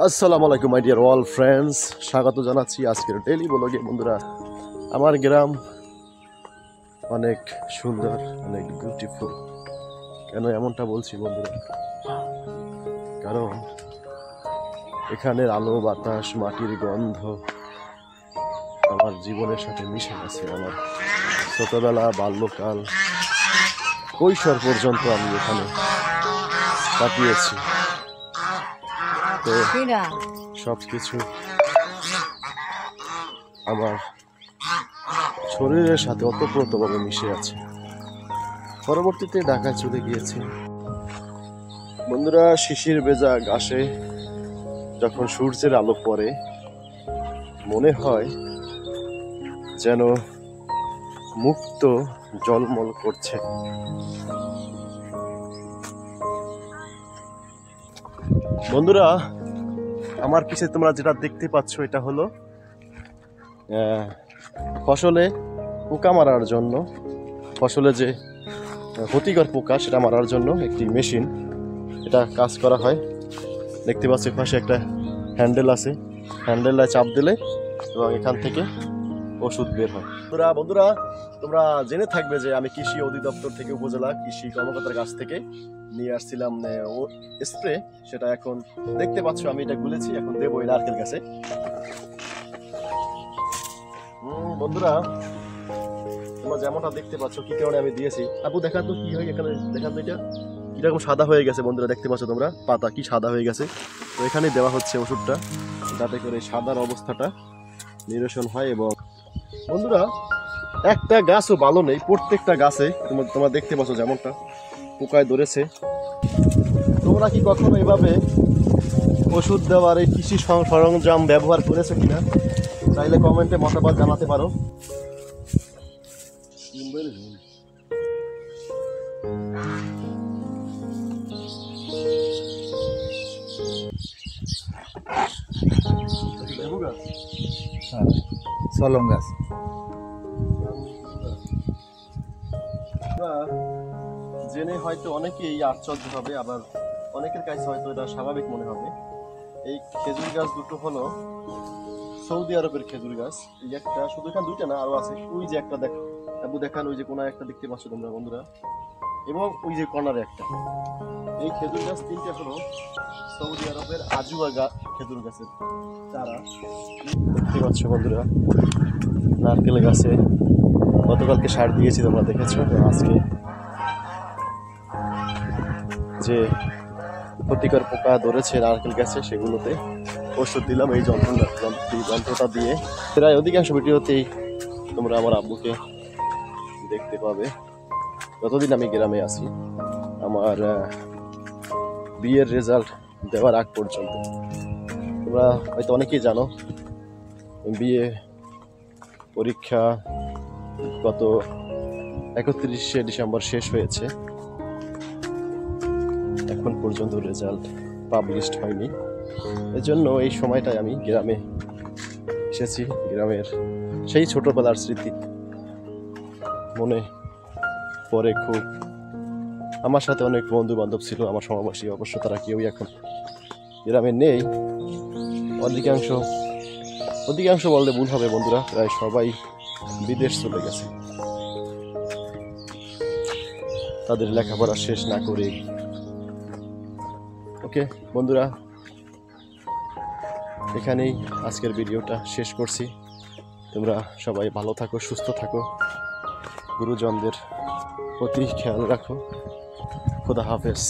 আসসালামু আলাইকুম my dear all friends, স্বাগত জানাচ্ছি আজকের ডেইলি ব্লগে। বন্ধুরা, আমার গ্রাম অনেক সুন্দর, অনেক বিউটিফুল। কেন এমনটা বলছি বন্ধুরা? কারণ এখানের আলো বাতাস, মাটির গন্ধ আমার জীবনের সাথে মিশে গেছে। আমার ছোটবেলা, বাল্যকাল, কৈশোর পর্যন্ত আমি এখানে কাটিয়েছি। তো সব কিছু আমার শরীরের সাথে ওতপ্রোতভাবে মিশে আছে। পরবর্তীতে ঢাকায় চলে গিয়েছি। বন্ধুরা, শিশির ভেজা ঘাসে যখন সূর্যের আলো পড়ে, মনে হয় যেন মুক্ত জলমল করছে। বন্ধুরা, আমার পিছে তোমরা যেটা দেখতে পাচ্ছ, এটা হলো ফসলে পোকা মারার জন্য, ফসলে যে ক্ষতিকর পোকা সেটা মারার জন্য একটি মেশিন, এটা কাজ করা হয়। দেখতে পাচ্ছ পাশে একটা হ্যান্ডেল আছে, হ্যান্ডেলটা চাপ দিলে এবং এখান থেকে ওষুধ বের হয়। বন্ধুরা, তোমরা জেনে থাকবে যে আমি কৃষি অধিদপ্তর থেকে, উপজেলা কৃষি কর্মকর্তার কাছ থেকে নিয়ে আসছিলাম স্প্রে। সেটা এখন দেখতে পাচ্ছ আমি এটা গুলেছি, এখন দেবো এই নারকেল গাছে। বন্ধুরা, তোমরা যেমনটা দেখতে পাচ্ছ, কি কারণে আমি দিয়েছি, আপু দেখান তো কি হয় এখানে, দেখান তো এটা কিরকম সাদা হয়ে গেছে। বন্ধুরা দেখতে পাচ্ছ তোমরা, পাতা কি সাদা হয়ে গেছে। তো এখানে দেওয়া হচ্ছে ওষুধটা, যাতে করে সাদার অবস্থাটা নিরসন হয়। এবং বন্ধুরা, একটা গাছও ভালো নেই, প্রত্যেকটা গাছে তোমরা দেখতে পাচ্ছ যেমনটা পোকায় ধরেছে। তোমরা কি কখনো এভাবে ওষুধ দেওয়ার এই কৃষি সরঞ্জাম ব্যবহার করেছো কিনা? চাইলে কমেন্টে মতামত জানাতে পারো। চলম গাছ জেনে হয়তো অনেকেই আশ্চর্য হবে, আবার অনেকের কাছে হয়তো এটা স্বাভাবিক মনে হবে। এই খেজুর গাছ দুটো হলো সৌদি আরবের খেজুর গাছ। এই একটা, শুধু এখানে দুইটা না, আরো আছে। ওই যে একটা দেখান, ওই যে কোনায় একটা দেখতে পাচ্ছ তোমরা বন্ধুরা, এবং ওই যে কর্নারে একটা। এই খেজুর গাছ তিনটা হলো সৌদি আরবের আজুয়া খেজুর গাছের চারা। দেখতে পাচ্ছ বন্ধুরা, নারকেল গাছে গতকালকে সার দিয়েছি, তোমরা দেখেছো। আজকে যে ক্ষতিকর পোকা ধরেছে নারকেল গাছে, সেগুলোতে ওষুধ দিলাম এই যন্ত্রটা দিয়ে। প্রায় অধিকাংশ ভিডিওতেই তোমরা আমার আব্বুকে দেখতে পাবে যতদিন আমি গ্রামে আছি, আমার বিয়ের রেজাল্ট দেওয়ার আগ পর্যন্ত। তোমরা হয়তো অনেকেই জানো, বিয়ে পরীক্ষা গত 31শে ডিসেম্বর শেষ হয়েছে, এখন পর্যন্ত রেজাল্ট পাবলিশড হয়নি। এজন্য এই সময়টায় আমি গ্রামে এসেছি। গ্রামের সেই ছোটবেলার স্মৃতি মনে পড়ে খুব। আমার সাথে অনেক বন্ধু বান্ধব ছিল, আমার সমবয়সী। অবশ্য তারা কেউই এখন গ্রামে নেই। অধিকাংশ বললে ভুল হবে বন্ধুরা, প্রায় সবাই বিদেশ চলে গেছে তাদের লেখাপড়া শেষ না করে। ওকে বন্ধুরা, এখানেই আজকের ভিডিওটা শেষ করছি। তোমরা সবাই ভালো থাকো, সুস্থ থাকো, গুরুজনদের প্রতি খেয়াল রাখো। খোদা হাফেজ।